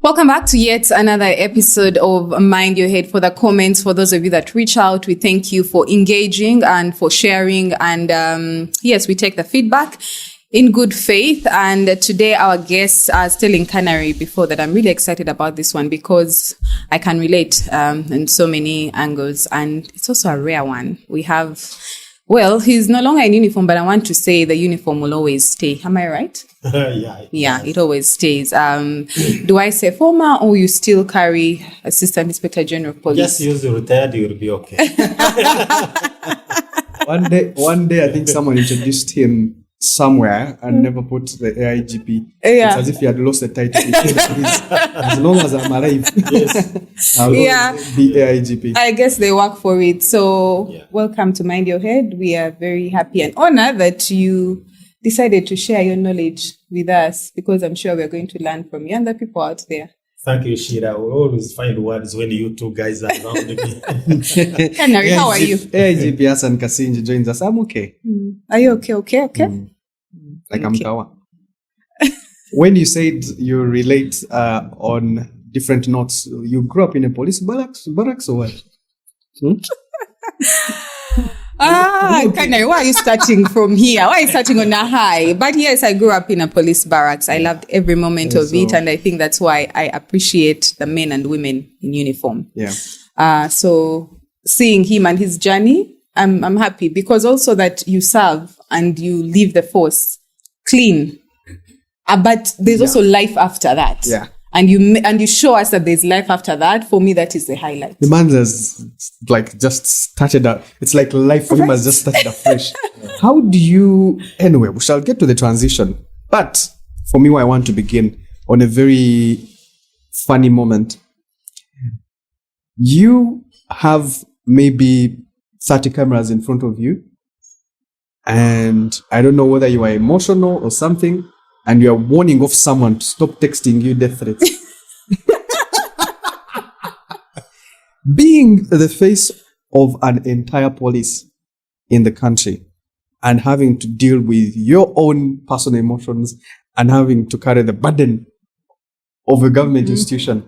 Welcome back to yet another episode of Mind Your Head. For the comments, for those of you that reach out, we thank you for engaging and for sharing. And yes, we take the feedback in good faith. And today our guests are still in Canary. Before that, I'm really excited about this one because I can relate in so many angles. And it's also a rare one. We have, well, he's no longer in uniform, but I want to say the uniform will always stay. Am I right? Yeah, it always stays. Do I say former or you still carry Assistant Inspector General of Police? Just use the retired, you'll be okay. One day, I think someone introduced him somewhere and never put the Aigp. Yeah. It's as if he had lost the title. As long as I'm alive, yes, I'll be Aigp. I guess they work for it. So Welcome to Mind Your Head. We are very happy and honored that you decided to share your knowledge with us, because I'm sure we're going to learn from younger people out there. Thank you, Sheila. We always find words when you two guys are around me. Canary, how are you? Aigp Asan Kasingye joins us. I'm okay. Are you okay? Like I'm Kawa. When you said you relate on different notes, you grew up in a police barracks or what? Canary, why are you starting from here? Why are you starting on a high? But yes, I grew up in a police barracks. I loved every moment of it. And I think that's why I appreciate the men and women in uniform. Yeah. So seeing him and his journey, I'm happy, because also that you serve and you leave the force clean. But there's also life after that. Yeah. And you show us that there's life after that. For me, that is the highlight. The man has just started out. It's like life for him has just started afresh. How do you, anyway, we shall get to the transition. But for me, I want to begin on a very funny moment. You have maybe 30 cameras in front of you. And I don't know whether you are emotional or something, and you are warning off someone to stop texting you death threats. Being the face of an entire police in the country and having to deal with your own personal emotions and having to carry the burden of a government institution,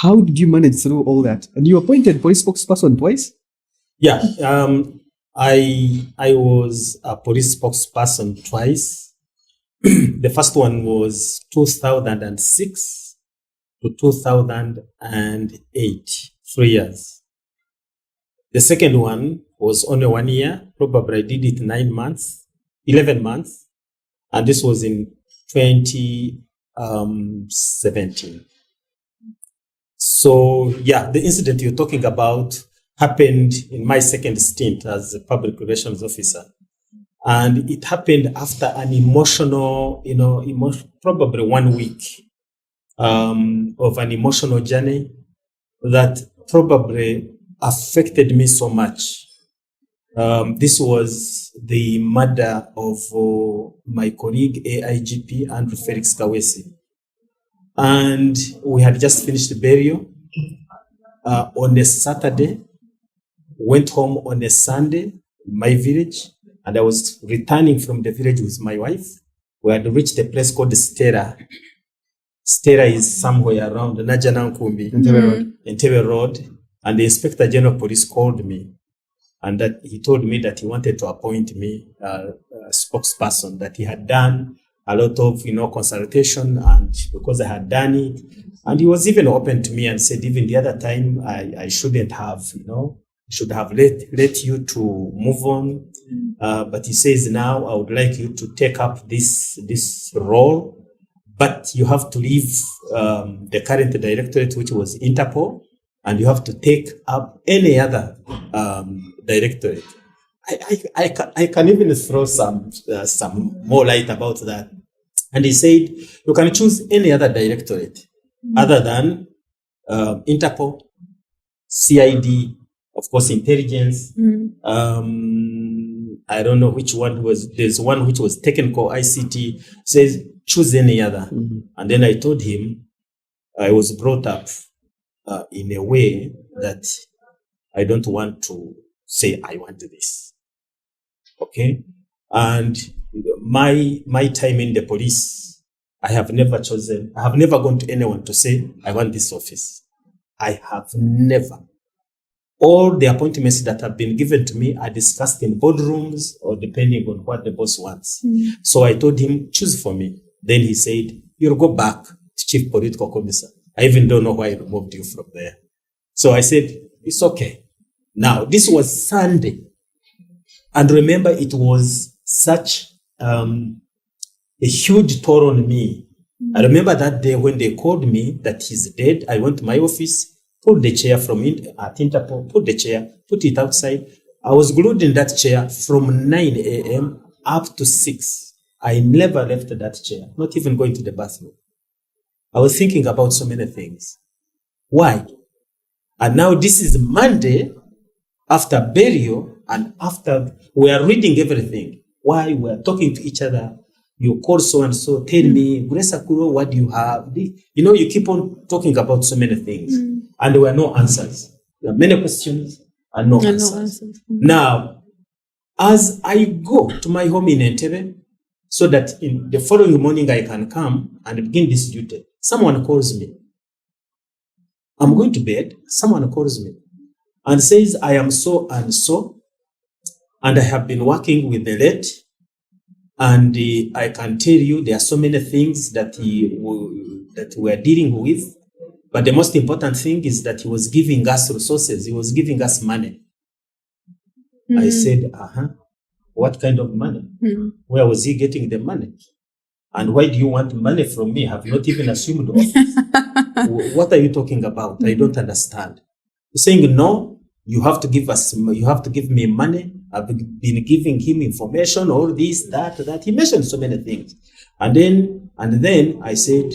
how did you manage through all that? And you appointed police spokesperson twice? Yeah, I was a police spokesperson twice. The first one was 2006 to 2008, 3 years. The second one was only 1 year. Probably I did it 11 months. And this was in 2017. So, yeah, the incident you're talking about happened in my second stint as a public relations officer. And it happened after an emotional, probably 1 week of an emotional journey that probably affected me so much. This was the murder of my colleague, Aigp Andrew Felix Kawesi. And we had just finished the burial on a Saturday, went home on a Sunday in my village. And I was returning from the village with my wife. We had reached a place called Stera. Stera is somewhere around Najanankumbi, Entebbe Road. And the Inspector General of Police called me. And that he told me that he wanted to appoint me a spokesperson, that he had done a lot of, consultation, and because I had done it. And he was even open to me and said, even the other time, I shouldn't have, should have let you to move on. But he says, now I would like you to take up this role, but you have to leave the current directorate, which was Interpol, and you have to take up any other directorate. I can even throw some more light about that. And he said, you can choose any other directorate other than Interpol, CID, of course, intelligence. I don't know which one there's one which was technical ICT, says choose any other. And then I told him I was brought up in a way that I don't want to say I want this. Okay. And my time in the police, I have never gone to anyone to say, I want this office. I have never. All the appointments that have been given to me are discussed in boardrooms or depending on what the boss wants. So I told him, choose for me. Then he said, you'll go back to Chief Political Commissar. I even don't know why I removed you from there. So I said, it's okay. Now, this was Sunday. And remember, it was such a huge toll on me. I remember that day when they called me that he's dead. I went to my office, pulled the chair from at Interpol, put the chair, put it outside. I was glued in that chair from 9 a.m. up to 6. I never left that chair, not even going to the bathroom. I was thinking about so many things. Why? And now this is Monday, after burial, and after we are reading everything. Why? We are talking to each other. You call so-and-so, tell me, Grace Akuro, what do you have? You know, you keep on talking about so many things. And there were no answers. There are many questions and no answers. Now, as I go to my home in Entebbe, so that in the following morning I can come and begin this duty, someone calls me. I'm going to bed. Someone calls me and says, I am so and so, and I have been working with the late, and I can tell you there are so many things that we are dealing with, but the most important thing is that he was giving us resources. He was giving us money. I said, what kind of money? Where was he getting the money? And why do you want money from me? Have not even assumed office. What are you talking about? I don't understand. He's saying, no, you have to give me money. I've been giving him information, all this, that. He mentioned so many things. And then I said,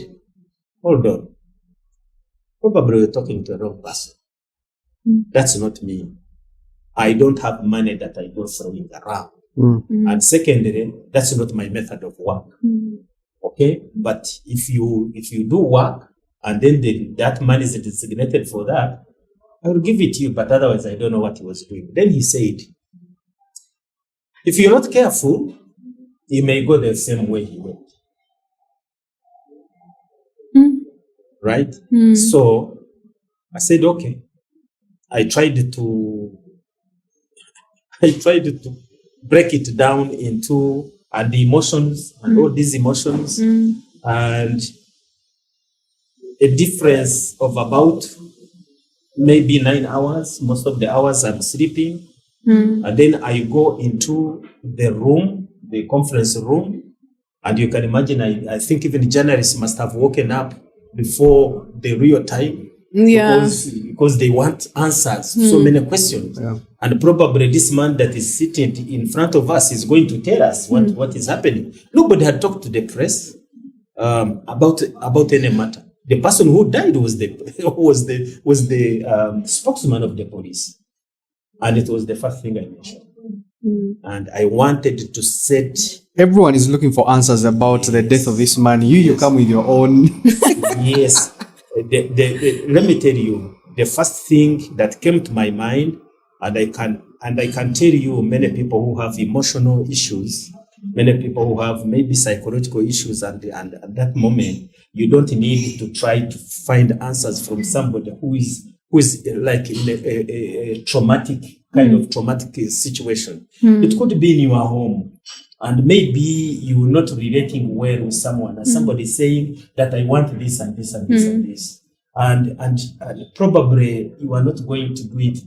hold on. Probably you're talking to the wrong person. That's not me. I don't have money that I go throwing around. And secondly, that's not my method of work. Okay? But if you do work, and then that money is designated for that, I will give it to you, but otherwise I don't know what he was doing. Then he said, if you're not careful, you may go the same way he went. Right? So I said, okay. I tried to break it down into the emotions and all these emotions and a difference of about maybe 9 hours. Most of the hours I'm sleeping. And then I go into the room, the conference room, and you can imagine, I think even journalists must have woken up before the real time. Because they want answers to so many questions. And probably this man that is sitting in front of us is going to tell us what is happening. Nobody had talked to the press about any matter. The person who died was the spokesman of the police. And it was the first thing I mentioned. And I wanted to set... Everyone is looking for answers about the death of this man. You come with your own... Yes. Let me tell you, the first thing that came to my mind, and I can tell you many people who have emotional issues, many people who have maybe psychological issues, and at that moment, you don't need to try to find answers from somebody who is like in a traumatic kind of traumatic situation. It could be in your home, and maybe you're not relating well with someone, and somebody saying that I want this and this and this and this, and probably you are not going to do it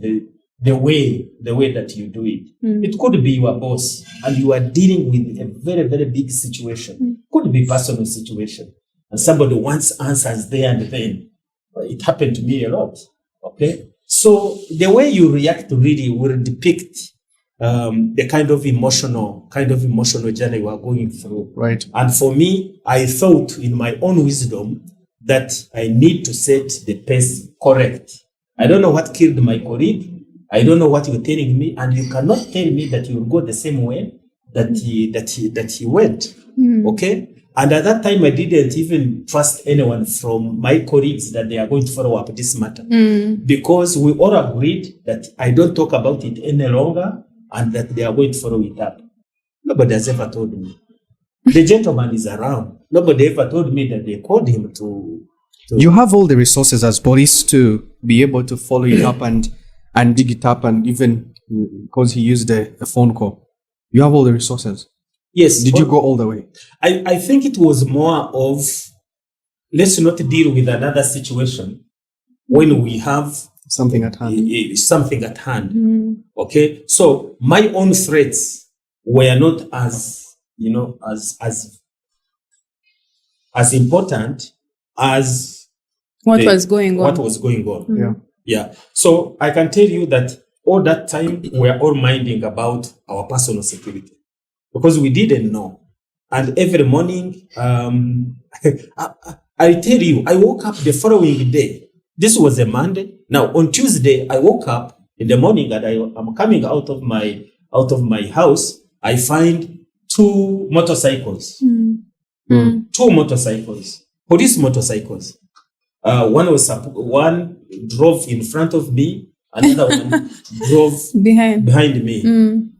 the way that you do it. It could be your boss, and you are dealing with a very, very big situation. Could be personal situation, and somebody wants answers there and then. It happened to me a lot. Okay, so the way you react really will depict the kind of emotional journey you are going through. Right. And for me, I thought in my own wisdom that I need to set the pace correct. I don't know what killed my colleague. I don't know what you're telling me, and you cannot tell me that you will go the same way that he went. Okay. And at that time, I didn't even trust anyone from my colleagues that they are going to follow up this matter. Because we all agreed that I don't talk about it any longer and that they are going to follow it up. Nobody has ever told me. The gentleman is around. Nobody ever told me that they called him to You have all the resources as police to be able to follow it up and dig it up, and even because he used a phone call. You have all the resources. Yes. Did you go all the way? I think it was more of, let's not deal with another situation when we have Something at hand. something at hand. Okay. So my own threats were not as, as important as What was going on? What was going on. Yeah. Yeah. So I can tell you that all that time we are all minding about our personal security because we didn't know. And every morning, I tell you, I woke up the following day. This was a Monday. Now on Tuesday, I woke up in the morning and I'm coming out of my house. I find 2 motorcycles. 2 motorcycles, police motorcycles. One drove in front of me, another one drove behind me.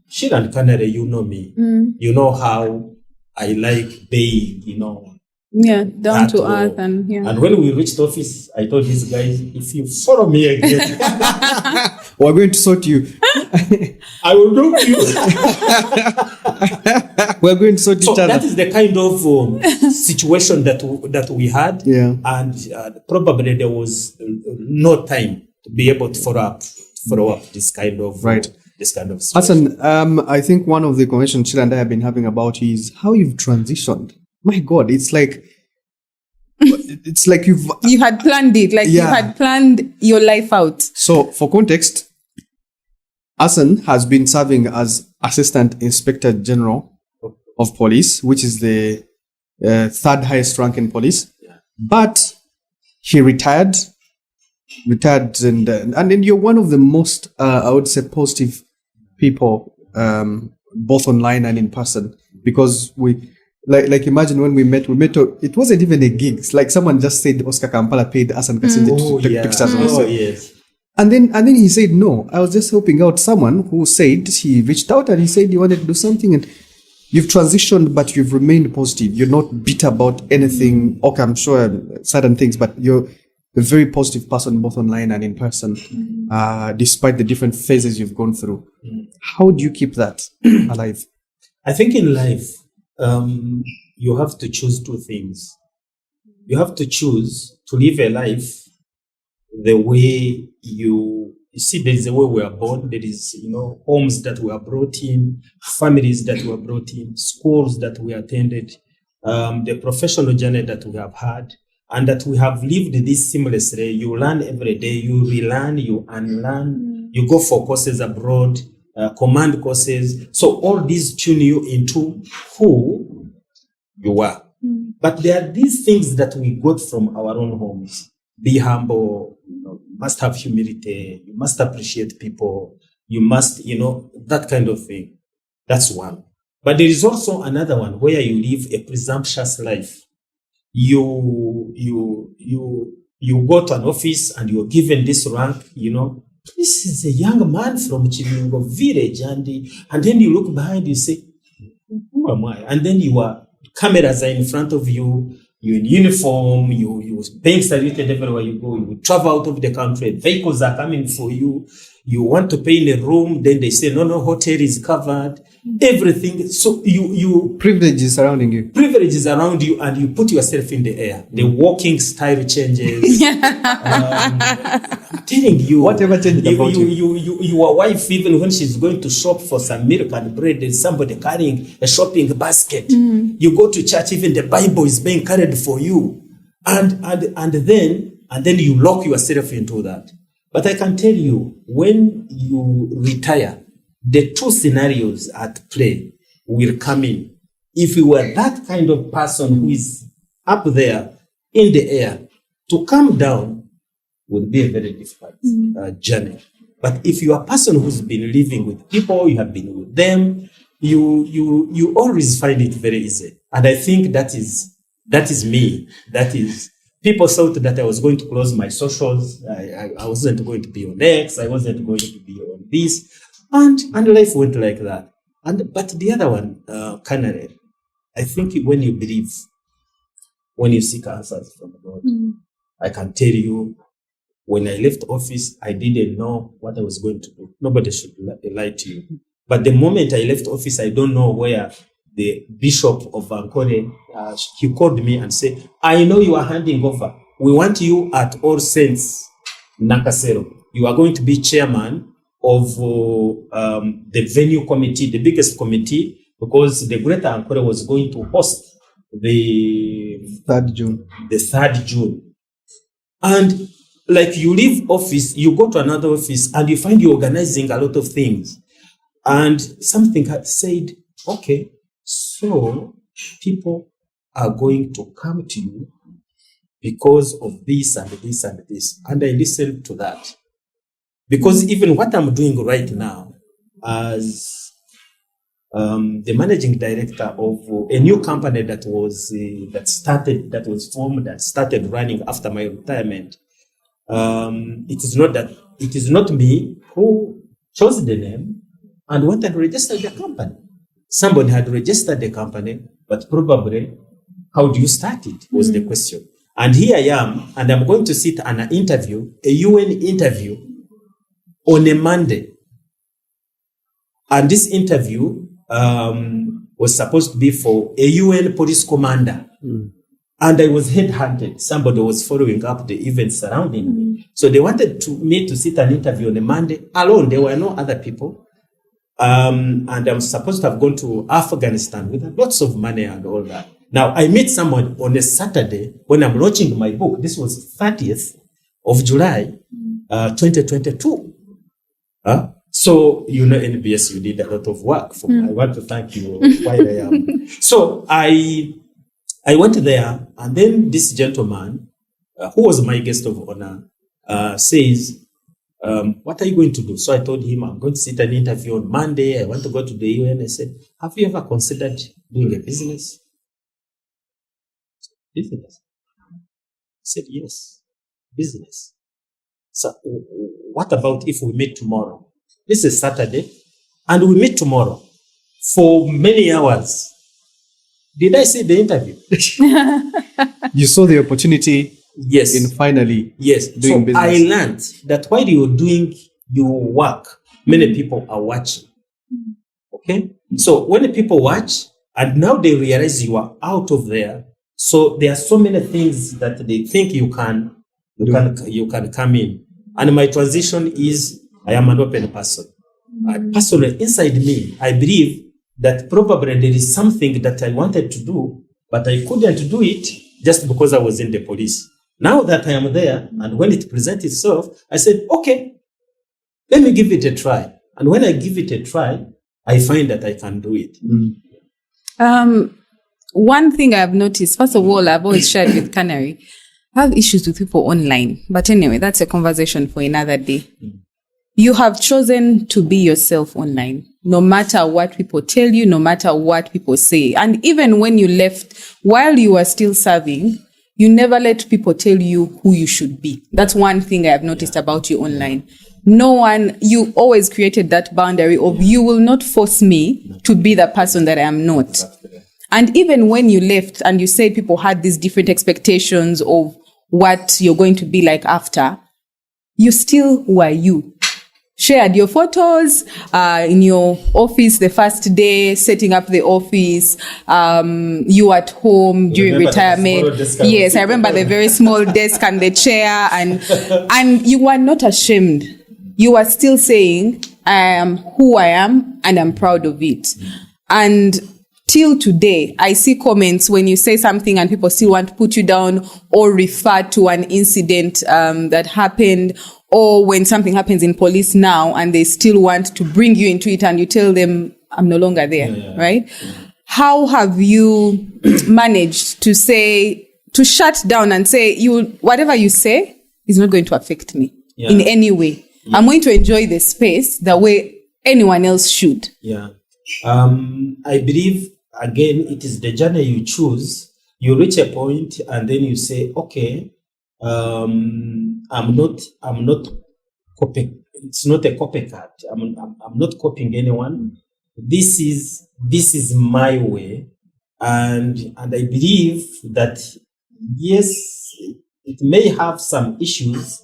Sheila and Canary, you know me. You know how I like being, Yeah, down to earth and And when we reached office, I told these guys, if you follow me again, We're going to sort you. I will do you. We're going to sort So each other. that is the kind of situation that we had. Yeah. And probably there was no time to be able to follow up this kind of situation. Asan, I think one of the conversations Sheila and I have been having about you is how you've transitioned. My God, it's like you had planned it, like you had planned your life out. So for context, Asan has been serving as Assistant Inspector General of Police, which is the third highest rank in police. Yeah. But he retired, and then you're one of the most, I would say, positive people, both online and in person, because we. Like imagine when we met, it wasn't even a gig. It's like someone just said Oscar Kampala paid Asan Kasingye to take pictures of us. Yes. And then he said, no, I was just helping out someone who said, he reached out and he said he wanted to do something, and you've transitioned, but you've remained positive. You're not bitter about anything. Okay, I'm sure certain things, but you're a very positive person, both online and in person, despite the different phases you've gone through. How do you keep that alive? I think in life, you have to choose 2 things. You have to choose to live a life the way you see. There is a way we are born. There is, homes that we are brought in, families that we are brought in, schools that we attended, the professional journey that we have had, and that we have lived this seamlessly. You learn every day. You relearn. You unlearn. You go for courses abroad. Command courses. So all these tune you into who you are. But there are these things that we got from our own homes. Be humble, you must have humility, you must appreciate people, you must, that kind of thing. That's one. But there is also another one where you live a presumptuous life. You go to an office and you're given this rank, this is a young man from Chivingo village, and then you look behind, you say, who am I? And then cameras are in front of you, you're in uniform, you're being saluted everywhere you go, you travel out of the country, vehicles are coming for you, you want to pay in a room, then they say, no, hotel is covered, everything. So you privileges surrounding you. Privileges around you, and you put yourself in the air. The walking style changes. I'm telling you, whatever changes about you. Your wife, even when she's going to shop for some milk and bread, there's somebody carrying a shopping basket. You go to church, even the Bible is being carried for you, and then you lock yourself into that. But I can tell you, when you retire, the 2 scenarios at play will come in. If you were that kind of person who is up there in the air, to come down would be a very difficult journey. But if you are a person who's been living with people, you have been with them, you always find it very easy. And I think that is me. That is. People thought that I was going to close my socials. I wasn't going to be on X. I wasn't going to be on this. And life went like that. But the other one, Canary, I think when you believe when you seek answers from God. I can tell you, when I left office, I didn't know what I was going to do. Nobody should lie to you. But the moment I left office, I don't know where the Bishop of Ankole, he called me and said, I know you are handing over. We want you at All Saints, Nakasero. You are going to be chairman of the venue committee, the biggest committee, because the Greater Ankole was going to host the 3rd June. The 3rd June. And like you leave office, you go to another office and you find you organizing a lot of things. And something had said, okay, so people are going to come to you because of this and this and this. And I listened to that. Because even what I'm doing right now as the managing director of a new company that was formed, that started running after my retirement, it is not me who chose the name and went and registered the company. Somebody had registered the company, but probably, how do you start it was the question. And here I am, and I'm going to sit on an interview, a UN interview, on a Monday. And this interview was supposed to be for a UN police commander. And I was headhunted. Somebody was following up the events surrounding me. So they wanted me to sit an interview on a Monday alone. There were no other people. And I'm supposed to have gone to Afghanistan with lots of money and all that. Now, I met someone on a Saturday when I'm launching my book. This was 30th of July, 2022. So, NBS, you did a lot of work for me. I want to thank you while I am. So I went there, and then this gentleman, who was my guest of honor, says, what are you going to do? So I told him, I'm going to sit an interview on Monday. I want to go to the UN. I said, have you ever considered doing a business? Business? I said, yes, business. So what about if we meet tomorrow? This is Saturday, and we meet tomorrow for many hours. Did I see the interview? You saw the opportunity. Yes. In finally business. doing business. I learned that while you're doing your work, many people are watching. Okay? So when the people watch, and now they realize you are out of there, so there are so many things that they think you can come in. And my transition is, I am an open person. Personally, inside me, I believe that probably there is something that I wanted to do, but I couldn't do it just because I was in the police. Now that I am there, and when it presents itself, I said, okay, let me give it a try. And when I give it a try, I find that I can do it. One thing I've noticed, first of all, I've always shared with Canary, I have issues with people online. But anyway, that's a conversation for another day. You have chosen to be yourself online, no matter what people tell you, no matter what people say. And even when you left, while you were still serving, you never let people tell you who you should be. That's one thing I have noticed about you online. You always created that boundary of you will not force me to be the person that I am not. And even when you left and you said people had these different expectations of what you're going to be like after, you still were you. Shared your photos in your office the first day, setting up the office, you at home during retirement. Yes, I remember the very small desk and the chair, and you were not ashamed. You were still saying, I am who I am and I'm proud of it. And till today, I see comments when you say something and people still want to put you down or refer to an incident that happened, or when something happens in police now and they still want to bring you into it and you tell them, I'm no longer there, right? How have you managed to shut down and say, whatever you say is not going to affect me in any way? I'm going to enjoy the space the way anyone else should. I believe, again, it is the journey you choose. You reach a point and then you say, okay, I'm not copying. It's not a copycat. I'm not copying anyone. This is my way, and I believe that yes, it may have some issues,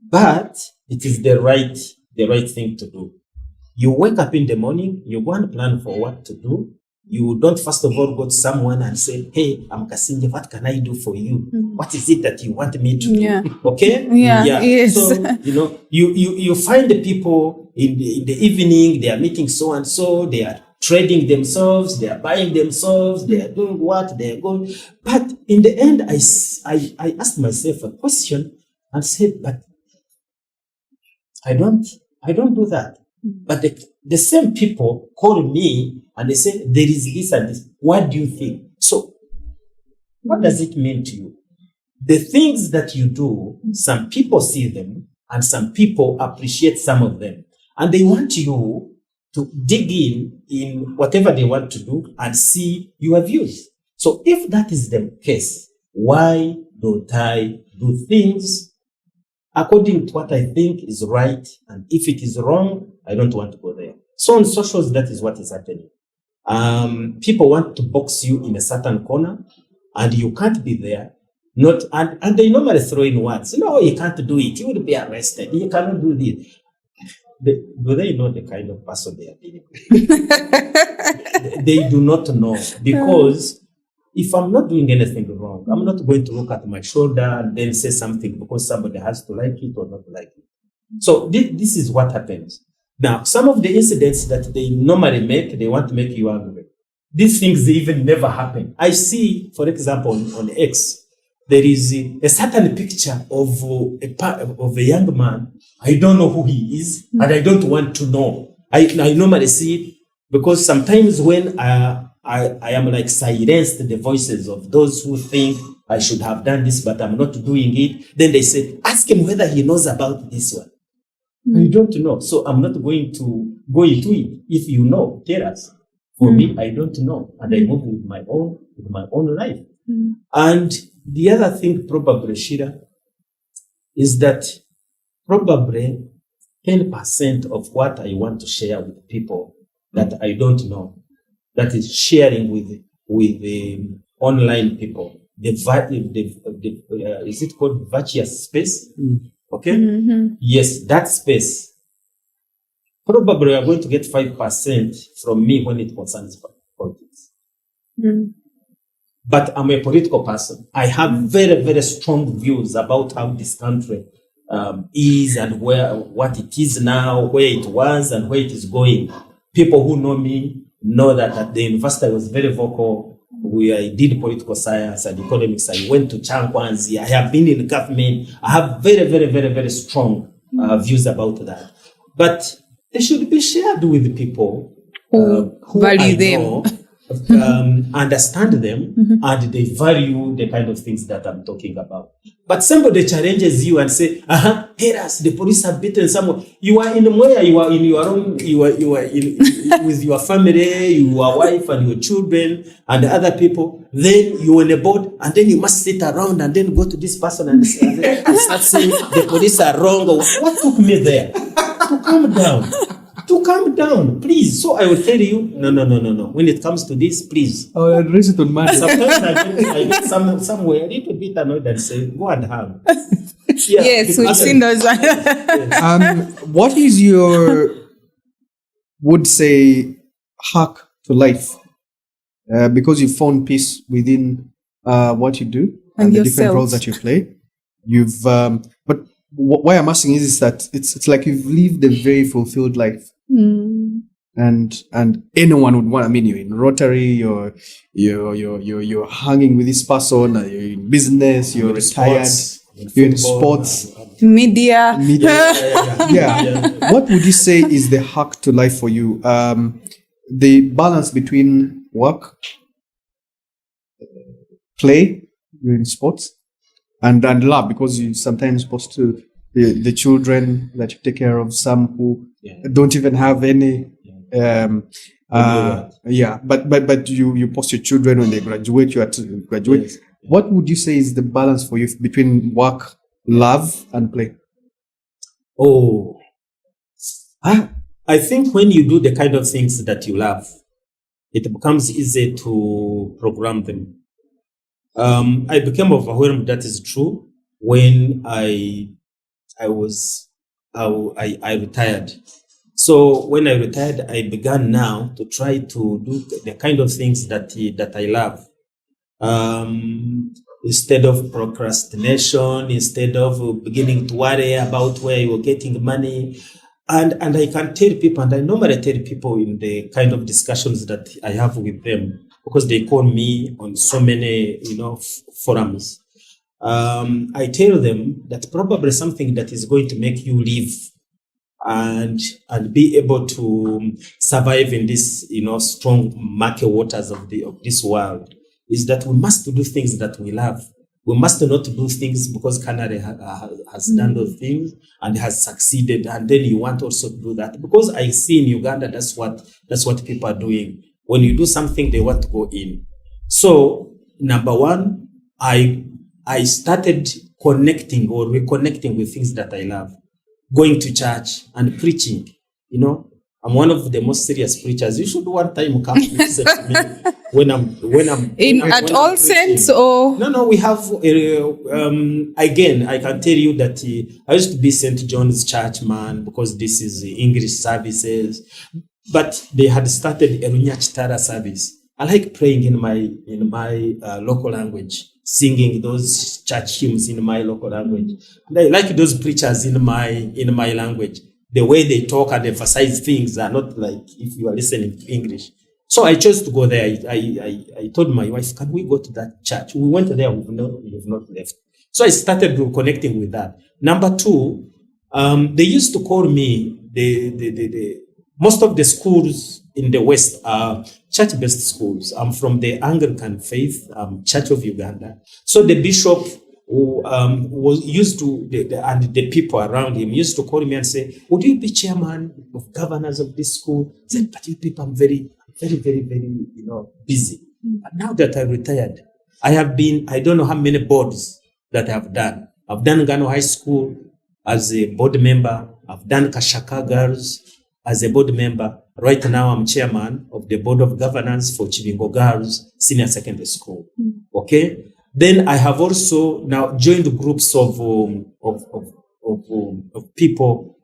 but it is the right thing to do. You wake up in the morning, you go and plan for what to do. You don't first of all go to someone and say, "Hey, I'm Kasingye, what can I do for you? What is it that you want me to do?" Okay? Yes. So, you find the people in the evening, they are meeting so and so, they are trading themselves, they are buying themselves, they are doing what, they are going. But in the end, I asked myself a question and said, but I don't do that. But the same people call me and they say, there is this and this. What do you think? So what does it mean to you? The things that you do, some people see them and some people appreciate some of them. And they want you to dig in whatever they want to do and see your views. So if that is the case, why don't I do things according to what I think is right? And if it is wrong, I don't want to go there. So on socials, that is what is happening. People want to box you in a certain corner and you can't be there. And they normally throw in words. No, you can't do it. You will be arrested. You cannot do this. Do they know the kind of person they are dealing with? They do not know, because if I'm not doing anything wrong, I'm not going to look at my shoulder and then say something because somebody has to like it or not like it. So this is what happens. Now, some of the incidents that they normally make, they want to make you angry. These things, they even never happen. I see, for example, on X, there is a certain picture of a young man. I don't know who he is, and I don't want to know. I normally see it because sometimes when I am like silenced the voices of those who think I should have done this, but I'm not doing it. Then they say, ask him whether he knows about this one. I don't know. So I'm not going to go into it. If you know, tell us. For me, I don't know. And I move with my own life. And the other thing, probably, Sheila, is that probably 10% of what I want to share with people that I don't know, that is sharing with the online people. Is it called virtuous space? Okay? Yes, that space. Probably we are going to get 5% from me when it concerns politics. But I'm a political person. I have very, very strong views about how this country is and what it is now, where it was and where it is going. People who know me know that at the university I was very vocal. I did political science and economics. I went to Chankwanzi. I have been in government. I have very, very, very, very strong views about that. But they should be shared with people who value them. Understand them, and they value the kind of things that I'm talking about. But somebody challenges you and say, "Hear us, the police have beaten someone." You are in where you are in your own, you are in with your family, your wife and your children and other people. Then you are on a board, and then you must sit around and then go to this person and start saying the police are wrong. What took me there? To calm down. To calm down, please. So I will tell you, no. When it comes to this, please. I'll address it on Monday. Sometimes I get somewhere a little bit annoyed and say, go and have. Yes, we've seen those. What is your, would say, hack to life? Because you found peace within what you do and the different roles that you play. But why I'm asking is that it's like you've lived a very fulfilled life. And anyone would want. I mean, you're in Rotary, you're hanging with this person, you're in business, you're retired, you're in sports, media. Yeah. What would you say is the hack to life for you? The balance between work, play, you're in sports, and love, because you sometimes post to the children that you take care of, some who don't even have any. But you post your children when they graduate. You have to graduate. Yes. What would you say is the balance for you between work, love, and play? I think when you do the kind of things that you love, it becomes easy to program them. I became overwhelmed. That is true. When I retired. So when I retired, I began now to try to do the kind of things that I love. Instead of procrastination, instead of beginning to worry about where you're getting money. And I can tell people, and I normally tell people in the kind of discussions that I have with them, because they call me on so many, forums. I tell them that probably something that is going to make you live and be able to survive in this, strong murky waters of this world is that we must do things that we love. We must not do things because Canary has done those things and has succeeded, and then you want also to do that. Because I see in Uganda, that's what people are doing. When you do something, they want to go in. So, number one, I started connecting or reconnecting with things that I love. Going to church and preaching. I'm one of the most serious preachers. You should one time come to listen to me when I'm at All Saints or no. We have again. I can tell you that I used to be St. John's Church man because this is English services, but they had started a Runyachitara service. I like praying in my local language, singing those church hymns in my local language. And I like those preachers in my language. The way they talk and emphasize things are not like if you are listening to English. So I chose to go there. I told my wife, can we go to that church? We went there, we've not left. So I started connecting with that. Number two, they used to call me most of the schools in the West are church-based schools. I'm from the Anglican faith, Church of Uganda. So the bishop who was used to, and the people around him used to call me and say, would you be chairman of governors of this school? I said, but you people, I'm very, very, very, very, busy. But now that I retired, I don't know how many boards that I've done. I've done Gano High School as a board member. I've done Kashaka Girls as a board member. Right now, I'm chairman of the board of governance for Chibingo Girls Senior Secondary School. Okay. Then I have also now joined groups of people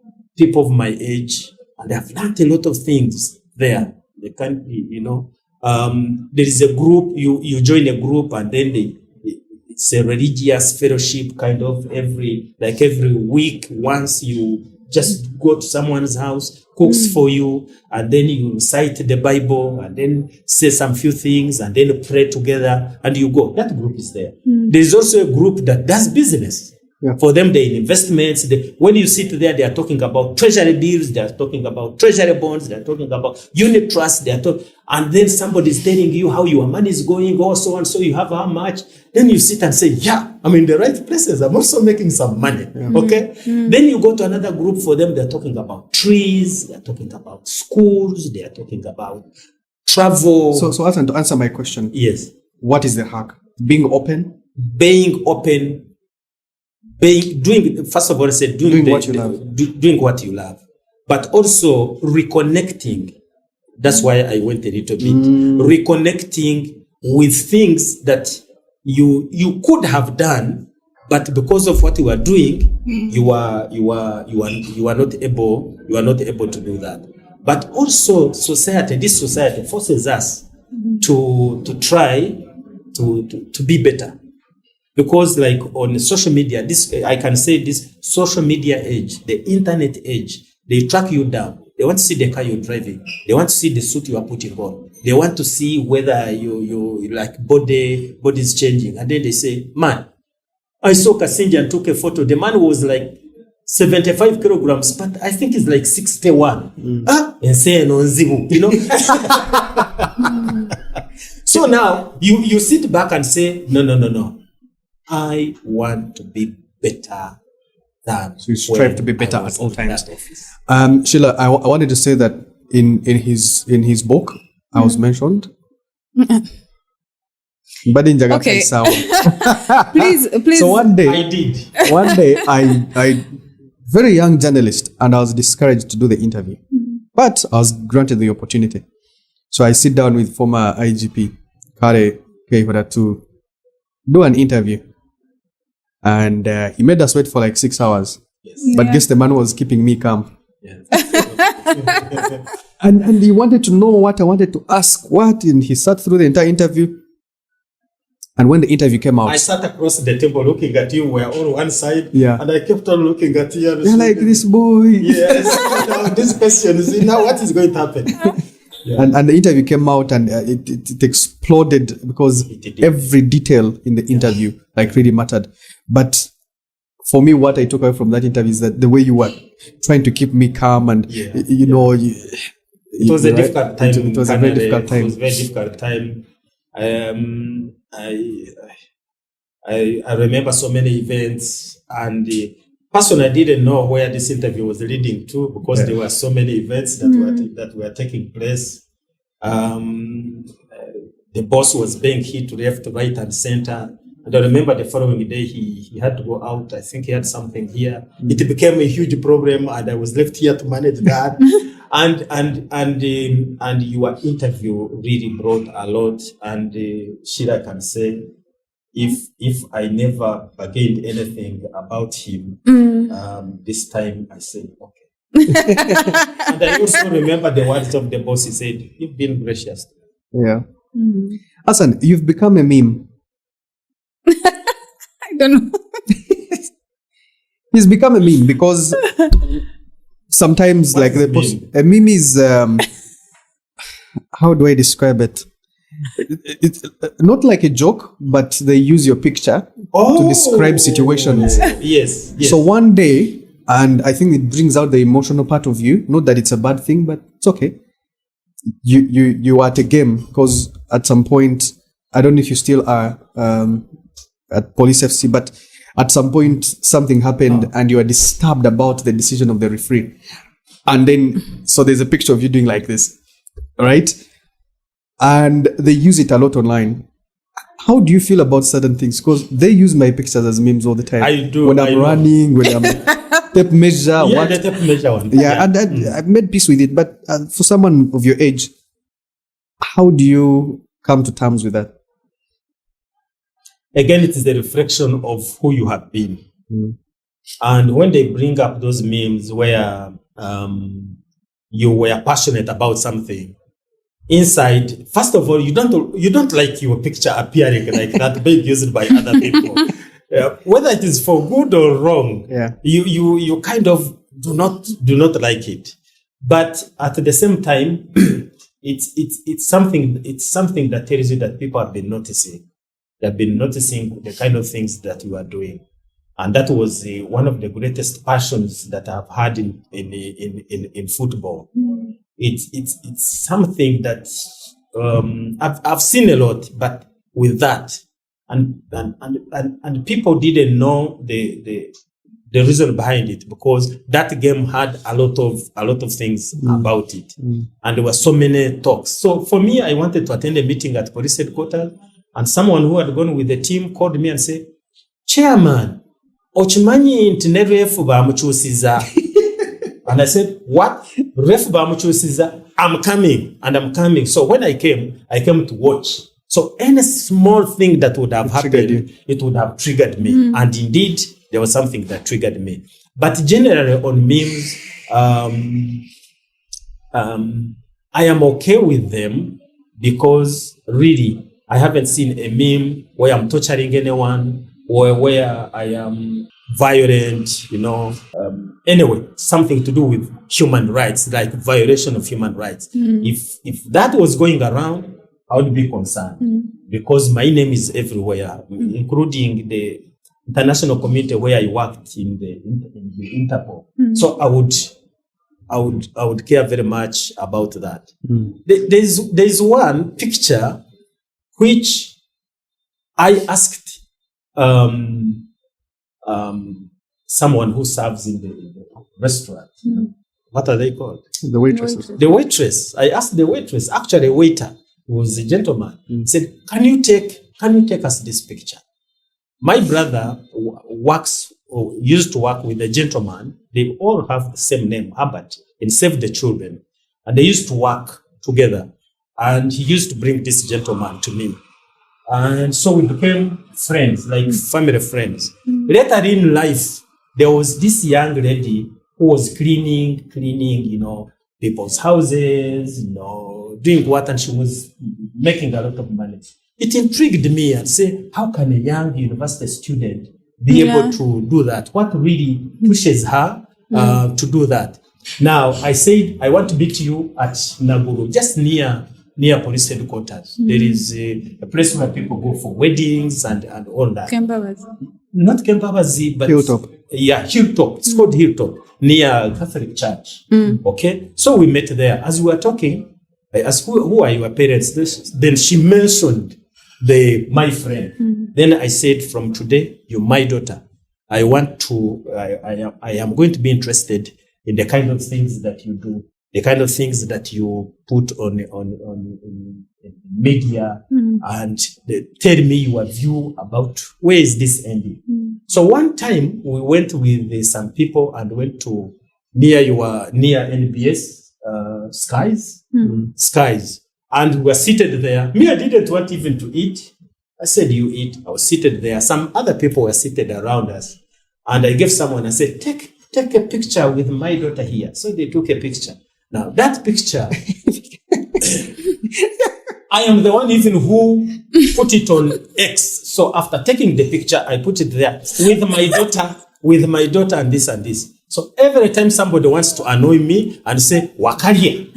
of my age, and I've learned a lot of things there. They can't be, there is a group, you join a group, and then it's a religious fellowship kind of every week. Once you just go to someone's house, cooks for you, and then you recite the Bible, and then say some few things, and then pray together, and you go. That group is there. There is also a group that does business. Yeah. For them, they investments. When you sit there, they are talking about treasury bills, they are talking about treasury bonds, they are talking about unit trusts, and then somebody is telling you how your money is going, or so and so you have how much. Then you sit and say, yeah, I'm in the right places. I'm also making some money. Yeah. Okay. Then you go to another group. For them, they're talking about trees, they're talking about schools, they're talking about travel. So Asan, to answer my question, yes, what is the hack? Being open, first of all, I said doing what you love. Doing what you love, but also reconnecting. That's why I went a little bit. Reconnecting with things that you could have done, but because of what you are doing, you are not able to do that. But also this society forces us to try to be better. Because like on social media, I can say this social media age, the internet age, they track you down. They want to see the car you're driving. They want to see the suit you are putting on. They want to see whether you like body is changing. And then they say, man, I saw Kasingye and took a photo. The man was like 75 kilograms, but I think it's like 61. And say no zibu, So now you sit back and say, no. I want to be better than. So you strive to be better at all times. Sheila, I wanted to say that in his book, I was mentioned. Okay. Please. So one day, I did. One day, I very young journalist, and I was discouraged to do the interview, but I was granted the opportunity. So I sit down with former Aigp Kare to do an interview. And he made us wait for like 6 hours. Yes. But guess the man was keeping me calm. Yes. And he wanted to know what I wanted to ask, and he sat through the entire interview. And when the interview came out, I sat across the table looking at you. We're on one side, Yeah. and I kept on looking at you. And they're like, this boy. yes, now this question is now what is going to happen? Yeah. And the interview came out, and it exploded because It did. every detail in the interview like really mattered. But for me, what I took away from that interview is that the way you were trying to keep me calm, and Yeah. it was a difficult time. It was a very Canary. difficult time. It was a very difficult time. I remember so many events, and personally, I didn't know where this interview was leading to because there were so many events that were taking place. The boss was being hit left, right, and center. And I remember the following day he had to go out. I think he had something here. It became a huge problem, and I was left here to manage that. and your interview really brought a lot. And Sheila can say, if I never bargained anything about him, this time I said, okay. And I also remember the words of the boss. He said, "You've been gracious." Yeah. Asan, you've become a meme. I don't know. He's become a meme because sometimes What like is the post, a meme is how do I describe it? It's not like a joke, but they use your picture to describe situations. Yes. So one day, and I think it brings out the emotional part of you. Not that it's a bad thing, but it's okay. You are at a game because at some point, I don't know if you still are at Police FC, but at some point something happened and you are disturbed about the decision of the referee. And then, so there's a picture of you doing like this, right? And they use it a lot online. How do you feel about certain things? Because they use my pictures as memes all the time. I do. When I'm running, when I'm tape measure, Yeah, the tape measure one. yeah, and I've made peace with it. But for someone of your age, how do you come to terms with that? Again, it is the reflection of who you have been. And when they bring up those memes where you were passionate about something, inside, first of all, you don't like your picture appearing like that being used by other people. Whether it is for good or wrong, you kind of do not like it. But at the same time, it's something that tells you that people have been noticing. They've been noticing the kind of things that you are doing, and that was one of the greatest passions that I've had in football. It's something that I've seen a lot, but with that, and people didn't know the reason behind it, because that game had a lot of things about it, and there were so many talks. So for me, I wanted to attend a meeting at police headquarters, and someone who had gone with the team called me and said, "Chairman, ochimanyi nti ne ref bamukyusiza." And I said, "What? Ref bamukyusiza? I'm coming." So when I came to watch. So any small thing that would have happened, it would have triggered me. And indeed, there was something that triggered me. But generally on memes, I am okay with them, because really, I haven't seen a meme where I'm torturing anyone or where I am violent, anyway, something to do with human rights, like violation of human rights. If that was going around, I would be concerned, because my name is everywhere, including the international community where I worked in the Interpol. So I would care very much about that. There's one picture which I asked someone who serves in the restaurant. What are they called? The waitresses. The waitress. I asked the waitress, actually a waiter, who was a gentleman, said, can you take us this picture? My brother used to work with a gentleman. They all have the same name, Herbert, in Save the Children. And they used to work together. And he used to bring this gentleman to me. And so we became friends, like family friends. Later in life, there was this young lady who was cleaning, people's houses, doing what, and she was making a lot of money. It intrigued me and say, how can a young university student be able to do that? What really pushes her to do that? Now, I said, I want to meet you at Naguru, just near police headquarters. There is a place where people go for weddings and all that. Not Kembabazi, but Hilltop. Yeah, Hilltop. It's called Hilltop, near Catholic Church. Okay, so we met there. As we were talking, I asked, who are your parents? Then she mentioned my friend. Then I said, from today, you're my daughter. I am going to be interested in the kind of things that you do, the kind of things that you put on media, and tell me your view about where is this ending. So one time we went with some people and went to near NBS Skies, and we were seated there. Me, I didn't want even to eat. I said, you eat. I was seated there. Some other people were seated around us, and I gave someone. I said, take a picture with my daughter here. So they took a picture. Now that picture, I am the one even who put it on X. So after taking the picture, I put it there with my daughter and this and this. So every time somebody wants to annoy me and say, Wakarie.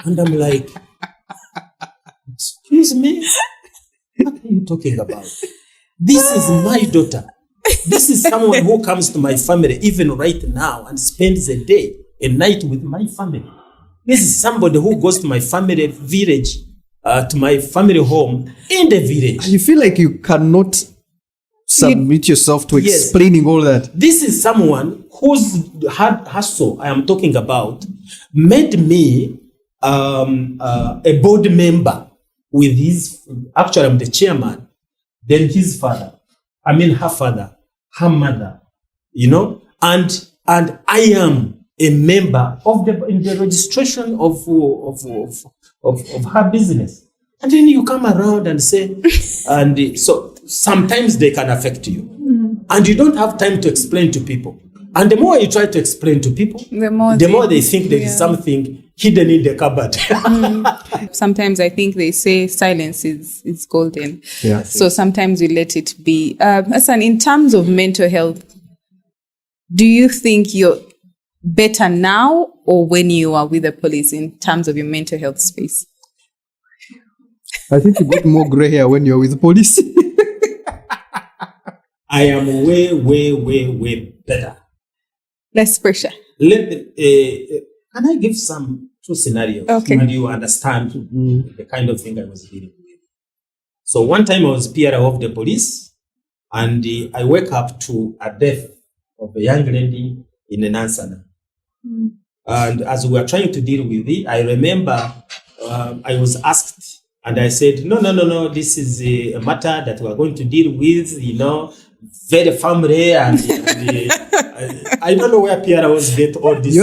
And I'm like, excuse me? What are you talking about? This is my daughter. This is someone who comes to my family even right now and spends a day, a night with my family. This is somebody who goes to my family village, to my family home in the village. You feel like you cannot submit yourself to explaining all that. This is someone whose hard hustle I am talking about made me a board member with actually I'm the chairman, then her father, her mother, and I am a member in the registration of her business. And then you come around and say, and so sometimes they can affect you. And you don't have time to explain to people. And the more you try to explain to people, the more they think there is something hidden in the cupboard. Sometimes I think they say silence is golden. Yeah. So sometimes we let it be. Asan, in terms of mental health, do you think you're better now or when you are with the police in terms of your mental health space? I think you got more gray hair when you're with the police. I am way, way, way, way better. Less pressure. Can I give two scenarios? Okay. And you understand the kind of thing I was dealing with. So one time I was PRO of the police, and I wake up to a death of a young lady in Nansana. And as we were trying to deal with it, I remember I was asked, and I said, no, this is a matter that we're going to deal with, very family, and I don't know where PROs get all this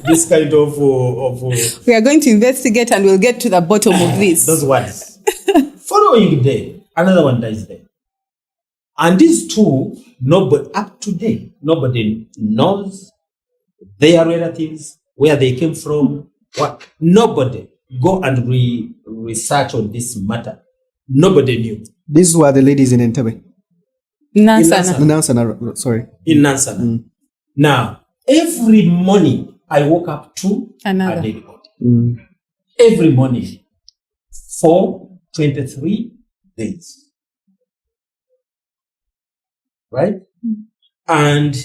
this kind of we are going to investigate and we'll get to the bottom of this. Those words. Following day, another one dies there. And these two, up to date, nobody knows their relatives, where they came from, what. Nobody go and research on this matter. Nobody knew. These were the ladies in Entebbe. Nansana, sorry. In Nansana. Now, every morning I woke up to a dead body. Every morning for 23 days. Right? And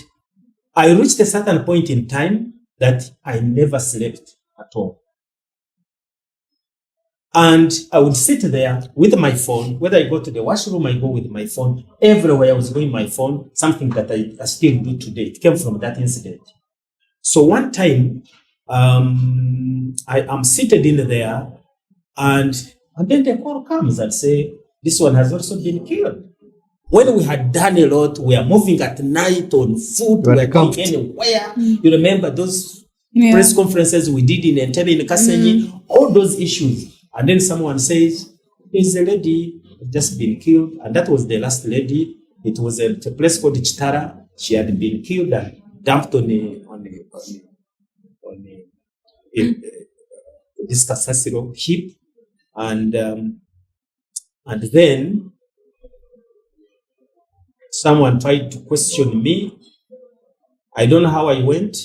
I reached a certain point in time that I never slept at all. And I would sit there with my phone. Whether I go to the washroom, I go with my phone. Everywhere I was going my phone, something that I still do today. It came from that incident. So one time, I am seated in there, and then the call comes and say, this one has also been killed. When we had done a lot, we are moving at night on foot, we are going anywhere. You remember those press conferences we did in Entebbe, in Kasingye, all those issues. And then someone says, There's a lady just been killed, and that was the last lady. It was a place called Chitara. She had been killed and dumped on this Kasasiro heap, and then someone tried to question me. I don't know how I went.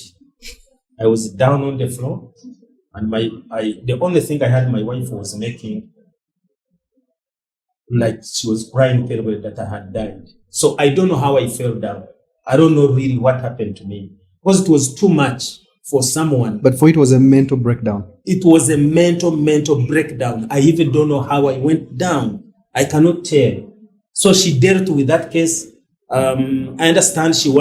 I was down on the floor, and the only thing I had, my wife was making, like she was crying terribly that I had died. So I don't know how I fell down. I don't know really what happened to me, because it was too much for someone. But for it was a mental breakdown. It was a mental breakdown. I even don't know how I went down. I cannot tell. So she dealt with that case. I understand she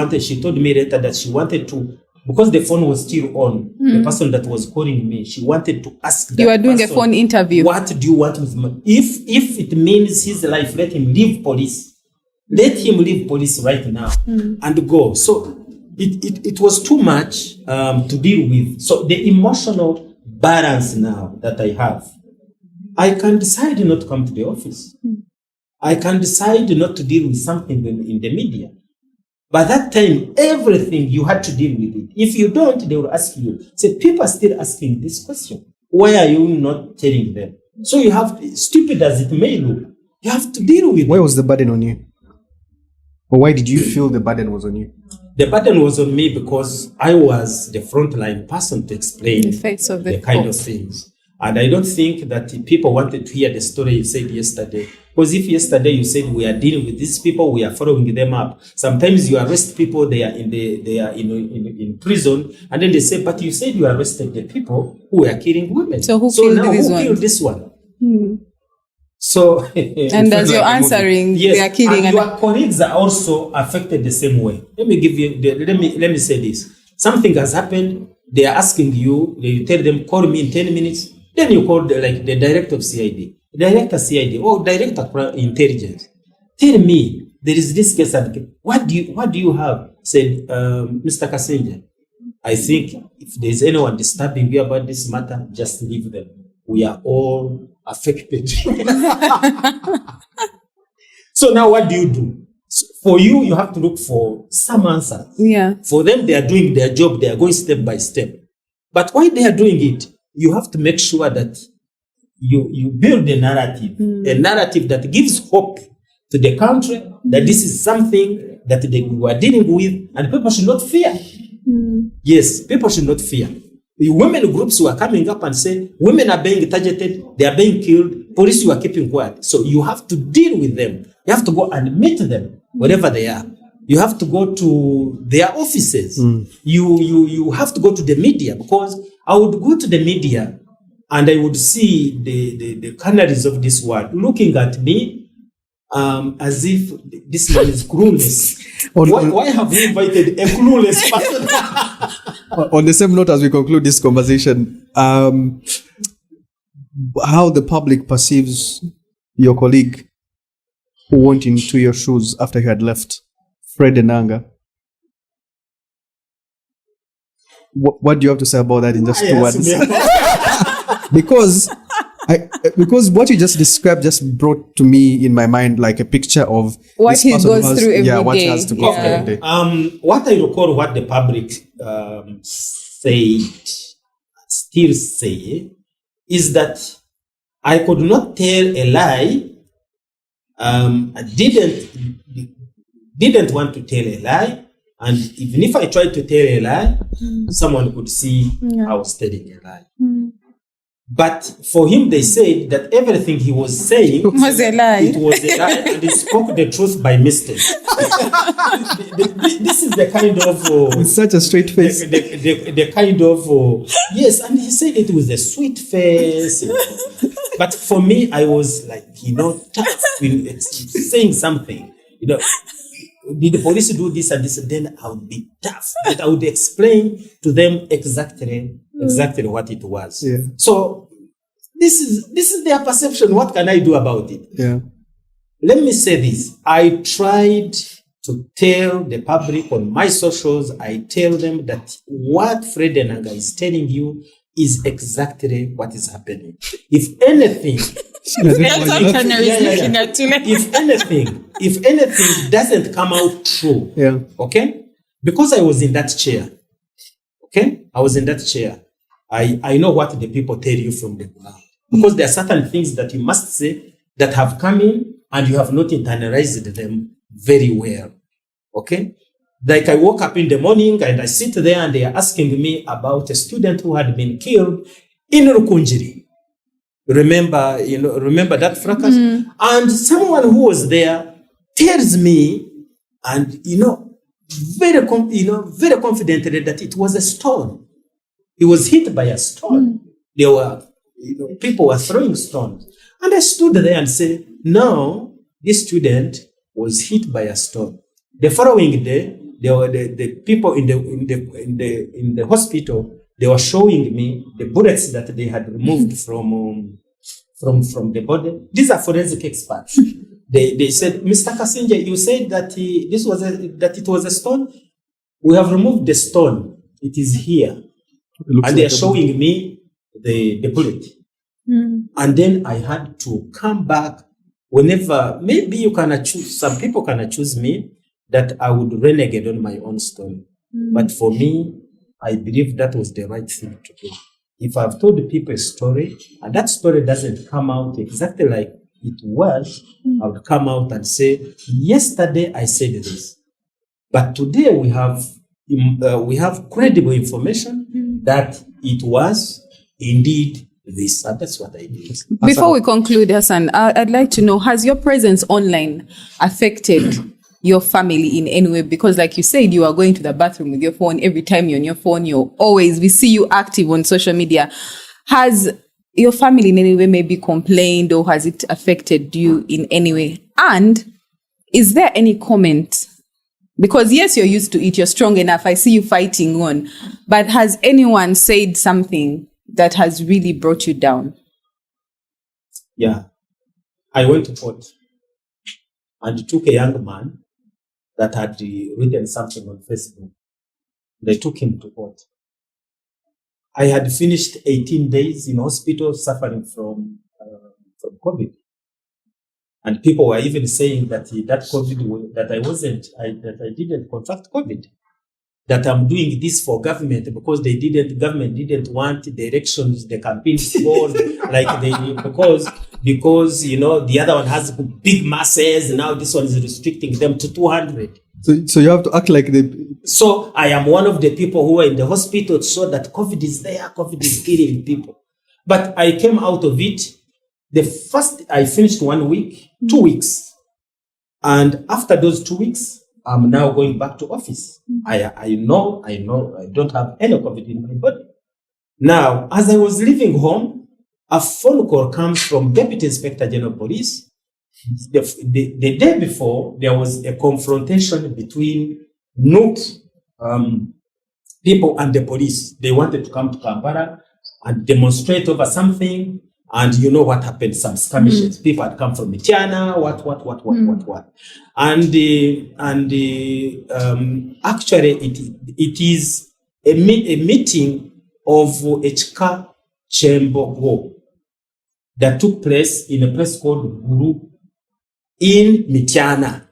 told me later that she wanted to, because the phone was still on, the person that was calling me, she wanted to ask that You were doing person, a phone interview. what do you want with me? If it means his life, let him leave police. Let him leave police right now and go. So it was too much to deal with. So the emotional balance now that I have, I can decide not to come to the office. I can decide not to deal with something in the media. By that time, everything you had to deal with it. If you don't, they will ask you. So people are still asking this question. Why are you not telling them? So you have, stupid as it may look, you have to deal with it. Why was the burden on you? Or why did you feel the burden was on you? The burden was on me because I was the frontline person to explain The face of the kind of things. And I don't think that people wanted to hear the story you said yesterday. Because if yesterday you said we are dealing with these people, we are following them up. Sometimes you arrest people, they are in prison, and then they say, but you said you arrested the people who were killing women. So who killed this one? So and as you're answering, yes, they are killing. And your colleagues are also affected the same way. Let me say this. Something has happened. They are asking you. You tell them, call me in 10 minutes. Then you call the director of CID, director CID, or director of intelligence. Tell me, there is this case. What do you have? Said Mr. Kasingye. I think if there is anyone disturbing you about this matter, just leave them. We are all affected. So now what do? For you, you have to look for some answers. Yeah. For them, they are doing their job. They are going step by step. But while they are doing it, you have to make sure that you build a narrative that gives hope to the country that this is something that they were dealing with, and people should not fear. Yes, people should not fear. The women groups were coming up and saying, women are being targeted, they are being killed, police you are keeping quiet. So you have to deal with them. You have to go and meet them, wherever they are. You have to go to their offices. You have to go to the media, because I would go to the media and I would see the canaries of this world looking at me as if this man is clueless. Why have you invited a clueless person? On the same note, as we conclude this conversation, how the public perceives your colleague who went into your shoes after you had left, Fred Enanga. What do you have to say about that in just 2 words? Because what you just described just brought to me in my mind like a picture of what he goes through every day. What he has to go through every day. What I recall, what the public still say, is that I could not tell a lie. I didn't want to tell a lie, and even if I tried to tell a lie, someone could see I was telling a lie. But for him, they said that everything he was saying was a lie. It was a lie, and he spoke the truth by mistake. This is the kind of with such a straight face. The kind of yes, and he said it with a sweet face. But for me, I was like, tough in saying something. Did the police do this and this? Then I would be tough, but I would explain to them exactly what it was. Yeah. So this is their perception. What can I do about it? Yeah. Let me say this. I tried to tell the public on my socials, I tell them that what Fred Enanga is telling you is exactly what is happening. If anything, That's what Canary is looking at too. If anything doesn't come out true, okay, because I was in that chair, I know what the people tell you from the ground. Because there are certain things that you must say that have come in and you have not internalized them very well. Okay? Like I woke up in the morning and I sit there and they are asking me about a student who had been killed in Rukunjiri. Remember that fracas? And someone who was there tells me, and very confidently that it was a stone. He was hit by a stone. There were people were throwing stones. And I stood there and said, no, this student was hit by a stone. The following day, there were the people in the hospital, they were showing me the bullets that they had removed from the body. These are forensic experts. They said, Mr. Kasingye, you said that it was a stone. We have removed the stone. It is here. And they are showing me the bullet. And then I had to come back whenever, maybe you can choose, some people can choose me that I would renegade on my own story. But for me, I believe that was the right thing to do. If I've told people a story and that story doesn't come out exactly like it was, I would come out and say, yesterday I said this, but today we have credible information that it was indeed this. And that's what I did. Before we conclude, Asan, I'd like to know, has your presence online affected your family in any way? Because like you said, you are going to the bathroom with your phone. Every time you're on your phone, we see you active on social media. Has your family in any way maybe complained, or has it affected you in any way? And is there any comment? Because yes, you're used to it, you're strong enough, I see you fighting on. But has anyone said something that has really brought you down? Yeah. I went to court and took a young man that had written something on Facebook. They took him to court. I had finished 18 days in hospital suffering from COVID. And people were even saying that COVID, that I didn't contract COVID. That I'm doing this for government because government didn't want the elections, the campaigns to go because the other one has big masses. Now this one is restricting them to 200. So you have to act like So I am one of the people who were in the hospital so that COVID is there, COVID is killing people. But I came out of it. I finished 1 week, 2 weeks. And after those 2 weeks, I'm now going back to office. I know I don't have any COVID in my body. Now, as I was leaving home, a phone call comes from Deputy Inspector General Police. The day before, there was a confrontation between Nook people and the police. They wanted to come to Kampala and demonstrate over something. And you know what happened? Some skirmishes. People had come from Mityana, what. And actually, it is a meeting of Echka Chembogo that took place in a place called Guru in Mityana.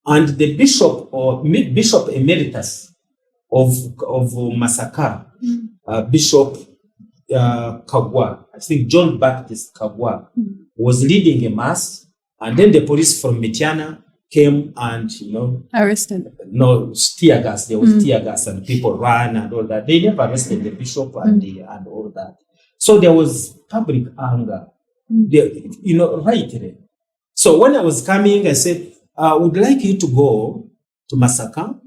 And the bishop emeritus of Masaka, Bishop Kagwa, I think John Baptist Kagwa, was leading a mass, and then the police from Mityana came and arrested. No, tear gas. There was tear gas, and people ran and all that. They never arrested the bishop and all that. So there was public anger, right there. So when I was coming, I said, I would like you to go to Masaka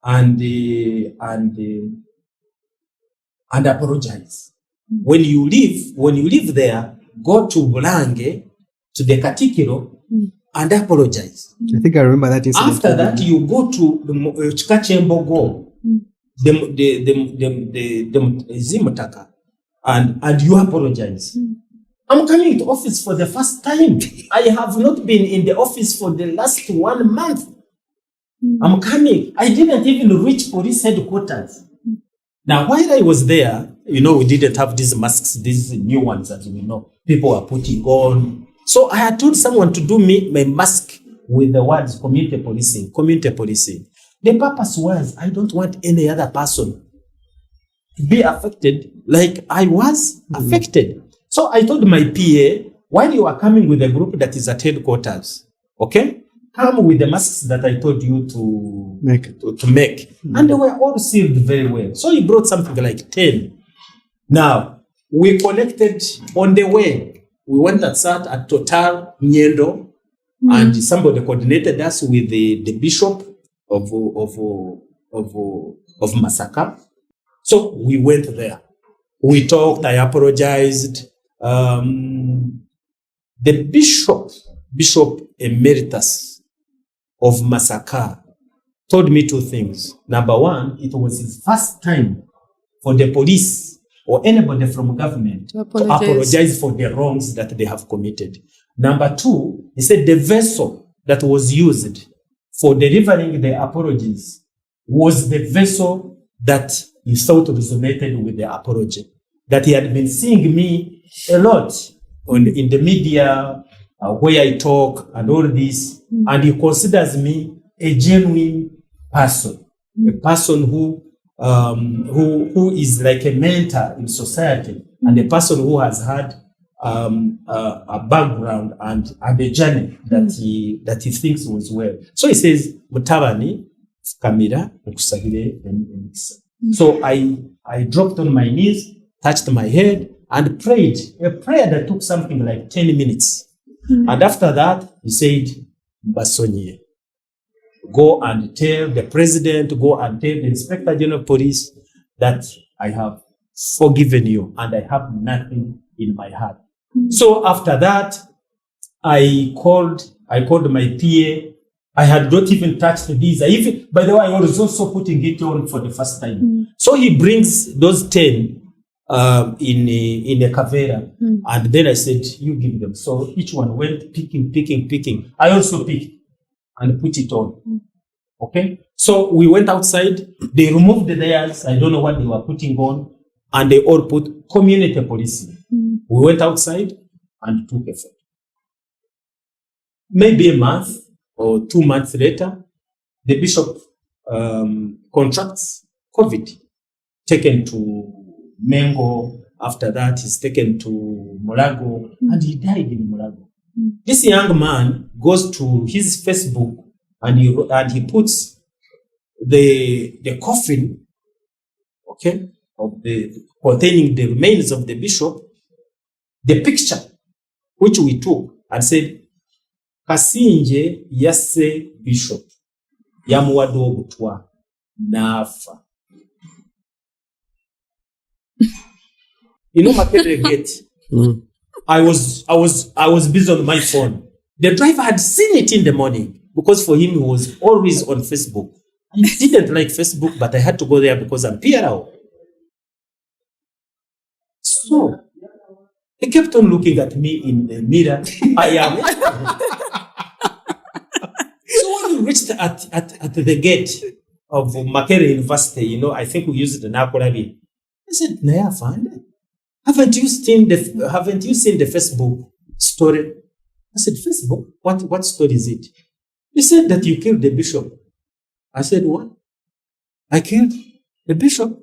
and apologize. When you leave there, go to Bulange, to the Katikiro, and apologize. I think I remember that incident. After that, you go to the Chikachembogo, the Zimutaka, and you apologize. I'm coming to office for the first time. I have not been in the office for the last 1 month. I'm coming. I didn't even reach police headquarters. Now, while I was there, we didn't have these masks, these new ones that we know people are putting on. So I had told someone to do me my mask with the words community policing, community policing. The purpose was I don't want any other person to be affected like I was affected. So I told my PA, while you are coming with a group that is at headquarters, okay, come with the masks that I told you to make. And they were all sealed very well. So he brought something like 10. Now, we collected on the way. We went and sat at Total Nyendo, and somebody coordinated us with the bishop of Masaka. So we went there. We talked, I apologized. The Bishop Emeritus of Masaka told me two things. Number one, it was his first time for the police or anybody from government to apologize for the wrongs that they have committed. Number two, he said the vessel that was used for delivering the apologies was the vessel that he thought resonated with the apology. That he had been seeing me a lot in the media, where I talk and all this, and he considers me a genuine person, a person who is like a mentor in society, and a person who has had a background and a journey that he thinks was well. So he says, Mutabani, Kamira, Ukusagire, and so I dropped on my knees, touched my head, and prayed a prayer that took something like 10 minutes. And after that, he said, Basonye, go and tell the president, go and tell the Inspector General of Police that I have forgiven you and I have nothing in my heart. So after that, I called my PA. I had not even touched these. By the way, I was also putting it on for the first time. So he brings those 10 in a cavera, and then I said, you give them. So each one went picking. I also picked and put it on. Okay? So we went outside. They removed theirs. I don't know what they were putting on. And they all put community policing. We went outside and took a photo. Maybe a month or 2 months later, the bishop contracts COVID, taken to Mengo. After that, he's taken to Mulago, and he died in Mulago. This young man goes to his Facebook and he puts the coffin, okay, of containing the remains of the bishop, the picture which we took, and said, Kasingye yasse bishop yamuwadde obutwa n'afa. Makerere Gate. I was busy on my phone. The driver had seen it in the morning because for him he was always on Facebook. I didn't like Facebook, but I had to go there because I'm PRO. So he kept on looking at me in the mirror. I am. So when we reached at the gate of Makerere University, I think we used the Nakolabi. I said, Naya Fund, haven't you seen the Facebook story? I said, Facebook? What story is it? He said that you killed the bishop. I said, what? I killed the bishop?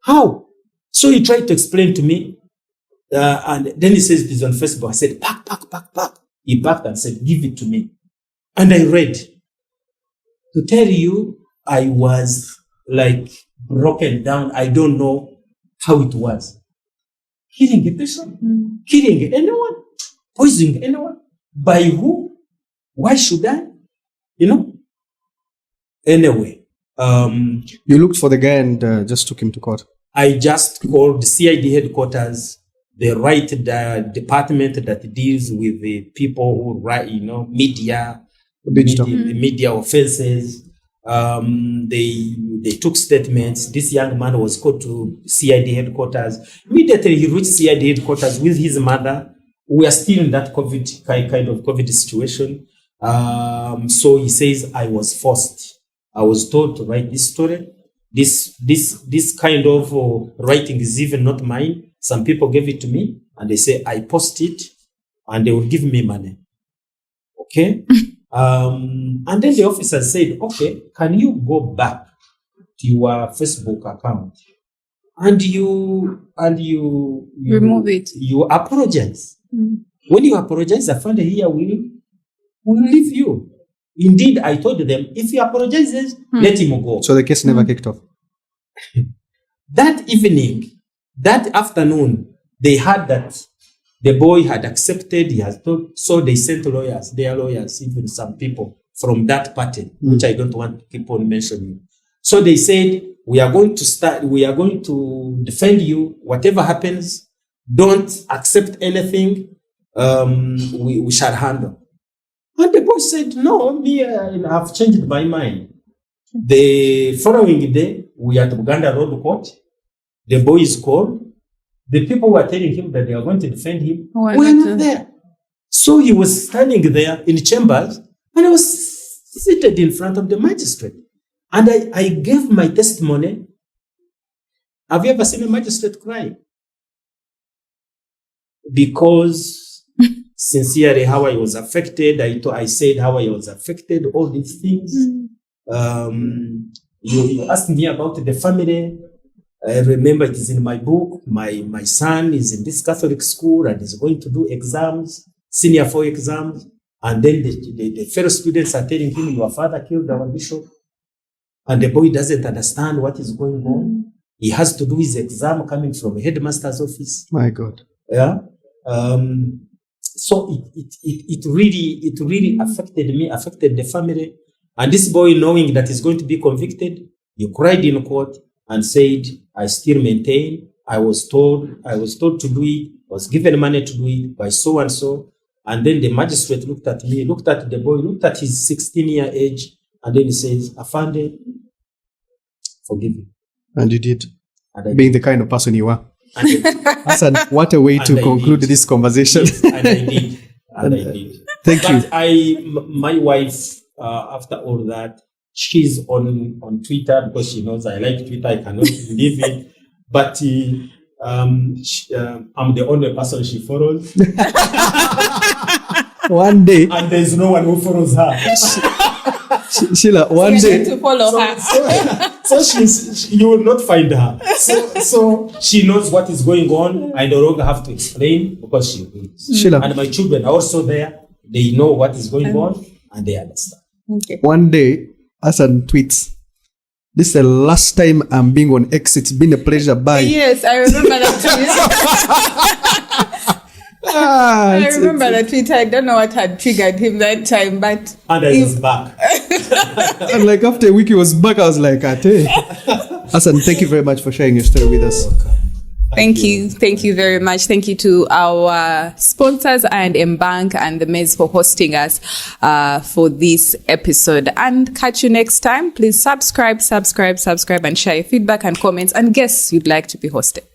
How? So he tried to explain to me, and then he says it is on Facebook. I said, pack. He packed and said, give it to me. And I read. To tell you, I was like broken down. I don't know how it was. Killing a person? Killing anyone? Poisoning anyone? By who? Why should I? Anyway. You looked for the guy and just took him to court. I just called the CID headquarters, the right department that deals with the people who write, media offenses. They took statements. This young man was called to CID headquarters. Immediately he reached CID headquarters with his mother. We are still in that kind of COVID situation. So he says, I was forced. I was told to write this story this kind of writing is even not mine. Some people gave it to me and they say I post it and they will give me money. Okay. And then the officer said, okay, can you go back to your Facebook account and you remove it. You apologize. When you apologize, the fund here will leave you. Indeed, I told them, if he apologizes, let him go. So the case never kicked off. That evening, that afternoon, they heard that the boy had accepted, he has told, so they sent their lawyers, even some people from that party, which I don't want to keep on mentioning. So they said, we are going to defend you, whatever happens, don't accept anything, we shall handle. And the boy said, no, I've changed my mind. The following day, we are at Buganda Road Court. The boy is called. The people were telling him that they are going to defend him. Were not there. So he was standing there in chambers and I was seated in front of the magistrate. And I gave my testimony. Have you ever seen a magistrate cry? Because sincerely, how I was affected, I said how I was affected, all these things. You asked me about the family. I remember it is in my book. My son is in this Catholic school and is going to do exams, senior 4 exams. And then the fellow students are telling him, your father killed our bishop. And the boy doesn't understand what is going on. He has to do his exam coming from a headmaster's office. My God. Yeah. So it really affected me, affected the family. And this boy, knowing that he's going to be convicted, he cried in court and said, I still maintain, I was told to do it, was given money to do it by so and so. And then the magistrate looked at me, looked at the boy, looked at his 16-year age, and then he says, Afande, forgive me. And you did, being the kind of person you are. Asan, what a way to conclude this conversation. Yes, and I did. And I did. Thank you. My wife, after all that, she's on Twitter because she knows I like Twitter. I cannot leave it. But I'm the only person she follows. One day. And there's no one who follows her. Sheila, one day. To follow her. So you will not find her. So she knows what is going on. I no longer have to explain because she knows. Sheila. And my children are also there. They know what is going on and they understand. Okay. One day, Asan tweets, this is the last time I'm being on X. It's been a pleasure. Bye. Yes, I remember that tweet. I remember that tweet. I don't know what had triggered him that time, but... And I was back. And like after a week he was back, I was like, Ate. Asan, thank you very much for sharing your story with us. Thank you. Thank you very much. Thank you to our sponsors and Mbank and the Maze for hosting us for this episode. And catch you next time. Please subscribe and share your feedback and comments and guests you'd like to be hosted.